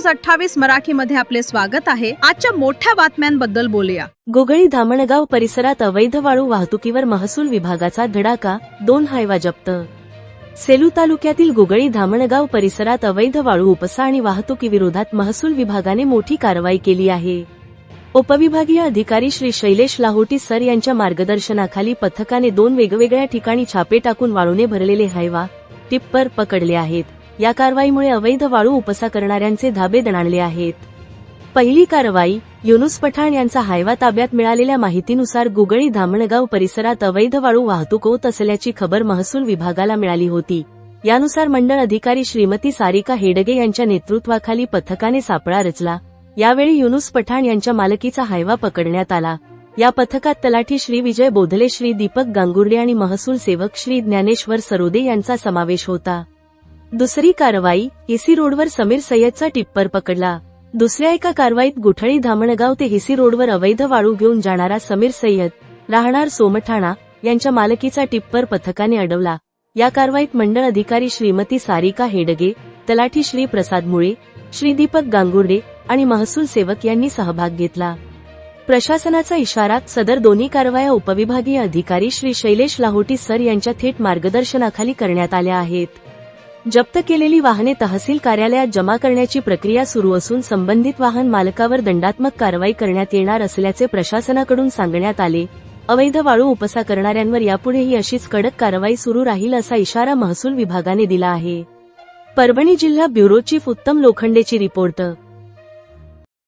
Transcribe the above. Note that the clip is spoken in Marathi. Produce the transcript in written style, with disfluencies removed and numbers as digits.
न्यूज 28 मराठीमध्ये आपले स्वागत आहे। आजच्या मोठ्या बातम्यांबद्दल बोलूया। गुगळी धामणगाव परिसरात अवैध वाळू वाहतुकीवर महसूल विभागाचा धडाका, 2 हायवा जप्त। सेलू तालुक्यातील गुगळी धामणगाव परिसरात अवैध वाळू उपसा आणि वाहतुकीविरोधात महसूल विभागाने मोठी कारवाई केली आहे। उपविभागीय अधिकारी श्री शैलेश लाहोटी सर यांच्या मार्गदर्शनाखाली पथकाने 2 वेगवेगळ्या ठिकाणी छापे टाकून वाळूने भरलेले हायवा, टिप्पर पकडले आहेत। या कारवाईमुळे अवैध वाळू उपसा करणाऱ्यांचे धाबे दणाणले आहेत। पहिली कारवाई, युनुस पठाण यांचा हायवा ताब्यात मिळालेल्या माहितीनुसार गुगळी धामणगाव परिसरात अवैध वाळू वाहतूक होत असल्याची खबर महसूल विभागाला मिळाली होती। यानुसार मंडळ अधिकारी श्रीमती सारिका हेडगे यांच्या नेतृत्वाखाली पथकाने सापळा रचला। यावेळी युनुस पठाण यांच्या मालकीचा हायवा पकडण्यात आला। या पथकात तलाठी श्री विजय बोधले, श्री दीपक गांगुर्डे आणि महसूल सेवक श्री ज्ञानेश्वर सरोदे यांचा समावेश होता। दुसरी कारवाई, एसी रोडवर समीर सय्यदचा टिप्पर पकडला। दुसऱ्या एका कारवाईत गुठळी धामणगाव ते हिसी रोडवर अवैध वाळू घेऊन जाणारा समीर सय्यद, राहणार सोमठाणा, यांच्या मालकीचा टिप्पर पथकाने अडवला। या कारवाईत मंडळ अधिकारी श्रीमती सारिका हेडगे, तलाठी श्री प्रसाद मुळे, श्री दीपक गांगुर्डे आणि महसूल सेवक यांनी सहभाग घेतला। प्रशासनाचा इशारा, सदर दोन्ही कारवाया उपविभागीय अधिकारी श्री शैलेश लाहोटी सर यांच्या थेट मार्गदर्शनाखाली करण्यात आल्या आहेत। जप्त केलेली वाहने तहसील कार्यालयात जमा करण्याची प्रक्रिया सुरू असून संबंधित वाहन मालकावर दंडात्मक कारवाई करण्यात येणार असल्याचे प्रशासनाकडून सांगण्यात आले। अवैध वाळू उपसा करणाऱ्यांवर यापुढेही अशीच कडक कारवाई सुरू राहील असा इशारा महसूल विभागाने दिला आहे। परभणी जिल्हा ब्युरो चीफ उत्तम लोखंडेची रिपोर्ट।